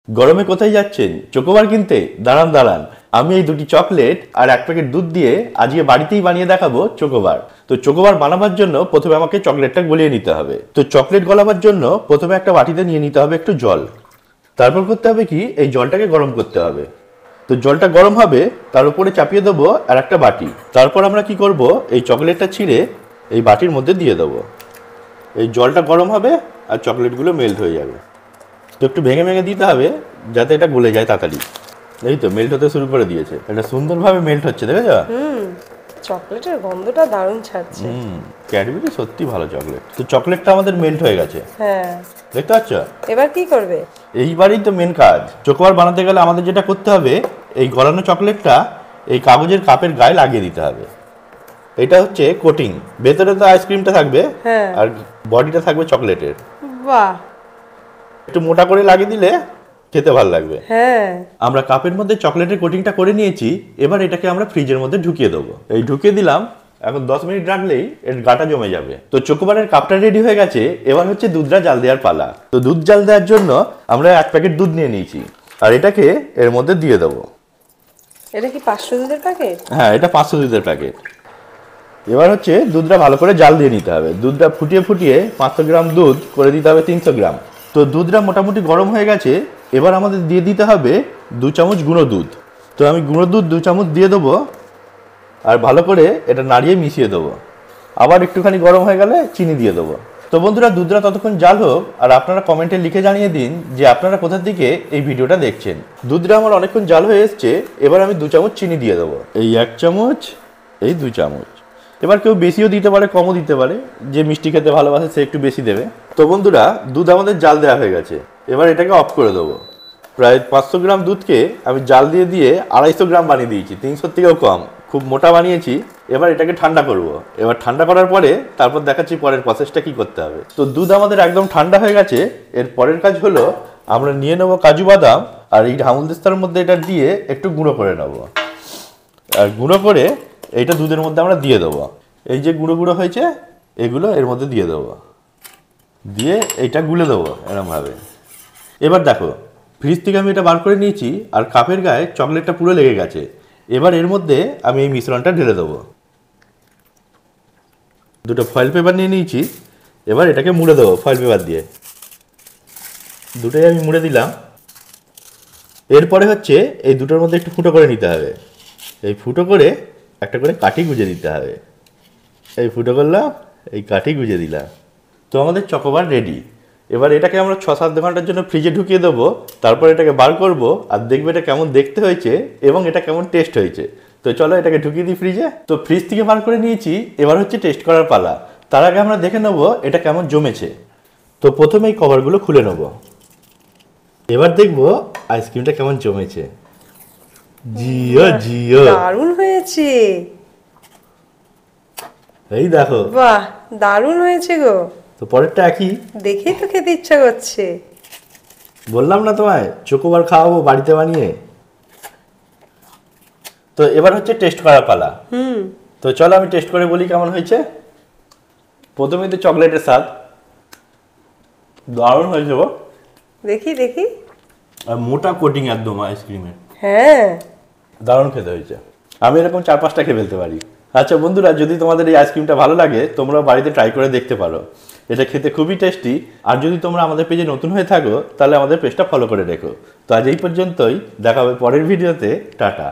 গরমে কোথায় যাচ্ছেন? চকোবার কিনতে? দাঁড়ান দাঁড়ান, আমি এই দুটি চকলেট আর এক প্যাকেট দুধ দিয়ে আজকে বাড়িতেই বানিয়ে দেখাবো চকোবার। তো চকোবার বানাবার জন্য প্রথমে আমাকে চকলেটটা গলিয়ে নিতে হবে। তো চকলেট গলাবার জন্য প্রথমে একটা বাটিতে নিয়ে নিতে হবে একটু জল। তারপর করতে হবে কি, এই জলটাকে গরম করতে হবে। তো জলটা গরম হবে, তার উপরে চাপিয়ে দেবো আর একটা বাটি। তারপর আমরা কি করব, এই চকলেটটা ছিঁড়ে এই বাটির মধ্যে দিয়ে দেবো। এই জলটা গরম হবে আর চকলেটগুলো মেল্ট হয়ে যাবে। তো একটু ভেঙে ভেঙে দিতে হবে যাতে এটা গলে যায় তাড়াতাড়ি। এই তো মেল্ট হতে শুরু করে দিয়েছে, এটা সুন্দরভাবে মেল্ট হচ্ছে, দেখেছ? চকলেটের গন্ধটা দারুণ ছাড়ছে। ক্যাডবেরি সত্যি ভালো চকলেট। তো চকলেটটা আমাদের মেল্ট হয়ে গেছে, হ্যাঁ দেখতে পাচ্ছ? এবার কি করবে? এইবারই তো মেন কাজ। চকোবার বানাতে গেলে আমাদের যেটা করতে হবে, এই গলানো চকলেটটা এই কাগজের কাপের গায়ে লাগিয়ে দিতে হবে। এটা হচ্ছে কোটিং। ভেতরে তো আইসক্রিমটা থাকবে, হ্যাঁ, আর বডিটা থাকবে চকলেটের। বাহ, একটু মোটা করে লাগিয়ে দিলে খেতে ভালো লাগবে। হ্যাঁ আমরা কাপের মধ্যে চকলেটের কোটিংটা করে নিয়েছি। এবার এটাকে আমরা ফ্রিজের মধ্যে ঢুকিয়ে দেবো। এই ঢুকিয়ে দিলাম, এখন 10 মিনিট রাখলেই এর গাটা জমে যাবে। তো চকোবারের কাপটা রেডি হয়ে গেছে। এবার হচ্ছে দুধটা জাল দেওয়ার পালা। তো দুধ জাল দেওয়ার জন্য আমরা এক প্যাকেট দুধ নিয়ে নিয়েছি, আর এটাকে এর মধ্যে দিয়ে দেবো। এটা কি 500 দুধের প্যাকেট? হ্যাঁ, এটা 500 দুধের প্যাকেট। এবার হচ্ছে দুধটা ভালো করে জাল দিয়ে নিতে হবে। দুধটা ফুটিয়ে ফুটিয়ে 500 গ্রাম দুধ করে দিতে হবে 300 গ্রাম। তো দুধটা মোটামুটি গরম হয়ে গেছে। এবার আমাদের দিয়ে দিতে হবে 2 চামচ গুঁড়ো দুধ। তো আমি গুঁড়ো দুধ 2 চামচ দিয়ে দেবো, আর ভালো করে এটা নাড়িয়ে মিশিয়ে দেবো। আবার একটুখানি গরম হয়ে গেলে চিনি দিয়ে দেবো। তো বন্ধুরা, দুধটা ততক্ষণ জাল হোক, আর আপনারা কমেন্টে লিখে জানিয়ে দিন যে আপনারা কোথা থেকে এই ভিডিওটা দেখছেন। দুধটা আমার অনেকক্ষণ জাল হয়ে এসছে। এবার আমি 2 চামচ চিনি দিয়ে দেবো। এই 1 চামচ, এই 2 চামচ। এবার কেউ বেশিও দিতে পারে, কমও দিতে পারে। যে মিষ্টি খেতে ভালোবাসে সে একটু বেশি দেবে। তো বন্ধুরা, দুধ আমাদের জাল দেওয়া হয়ে গেছে। এবার এটাকে অফ করে দেবো। প্রায় 500 গ্রাম দুধকে আমি জাল দিয়ে দিয়ে 250 গ্রাম বানিয়ে দিয়েছি, 300 থেকেও কম। খুব মোটা বানিয়েছি। এবার এটাকে ঠান্ডা করব। এবার ঠান্ডা করার পরে তারপর দেখাচ্ছি পরের প্রসেসটা কি করতে হবে। তো দুধ আমাদের একদম ঠান্ডা হয়ে গেছে। এর পরের কাজ হলো, আমরা নিয়ে নেবো কাজু বাদাম, আর এই হামুলদিস্তার মধ্যে এটা দিয়ে একটু গুঁড়ো করে নেবো। আর গুঁড়ো করে এইটা দুধের মধ্যে আমরা দিয়ে দেবো। এই যে গুঁড়ো গুঁড়ো হয়েছে, এগুলো এর মধ্যে দিয়ে দেবো। দিয়ে এইটা গুলে দেবো এরমভাবে। এবার দেখো, ফ্রিজ থেকে আমি এটা বার করে নিয়েছি, আর কাপের গায়ে চকলেটটা পুরো লেগে গেছে। এবার এর মধ্যে আমি এই মিশ্রণটা ঢেলে দেবো। দুটো ফয়েল পেপার নিয়ে নিয়েছি। এবার এটাকে মুড়ে দেবো ফয়েল পেপার দিয়ে। দুটোই আমি মুড়ে দিলাম। এরপরে হচ্ছে এই দুটোর মধ্যে একটু ফুটো করে নিতে হবে। এই ফুটো করে একটা করে কাঠি গুঁজে দিতে হবে। এই ফুটো করলাম, এই কাঠি গুঁজে দিলাম। তো আমাদের চকোবার রেডি। এবার এটাকে আমরা 6-7 ঘন্টার জন্য ফ্রিজে ঢুকিয়ে দেবো। তারপর এটাকে বার করব, আর দেখবে এটা কেমন দেখতে হয়েছে এবং এটা কেমন টেস্ট হয়েছে। তো চলো এটাকে ঢুকিয়ে দিই ফ্রিজে। তো ফ্রিজ থেকে বার করে নিয়েছি, এবার হচ্ছে টেস্ট করার পালা। তার আগে আমরা দেখে নেবো এটা কেমন জমেছে। তো প্রথমে এই কভারগুলো খুলে নেব। এবার দেখবো আইসক্রিমটা কেমন জমেছে। জিও জিও, দারুণ হয়েছে। এই দেখো, বাহ, দারুণ হয়েছে গো। তো পরেরটা একই। দেখেই তো খেতে ইচ্ছা করছে। বললাম না তোমায়, চকোবার খাওয়াবো বাড়িতে বানিয়ে। তো এবার হচ্ছে টেস্ট করার পালা। তো চলো আমি টেস্ট করে বলি কেমন হয়েছে। প্রথমেই তো চকলেটের স্বাদ দারুণ হয়েছে গো। দেখি দেখি। আর মোটা কোটিং একদম আইসক্রিমের, হ্যাঁ দারুণ খেতে হয়েছে। আমি এরকম 4-5টা খেয়ে ফেলতে পারি। আচ্ছা বন্ধুরা, যদি তোমাদের এই আইসক্রিমটা ভালো লাগে, তোমরা বাড়িতে ট্রাই করে দেখতে পারো। এটা খেতে খুবই টেস্টি। আর যদি তোমরা আমাদের পেজে নতুন হয়ে থাকো, তাহলে আমাদের পেজটা ফলো করে রেখো। তো আজ এই পর্যন্তই, দেখা হবে পরের ভিডিওতে। টাটা।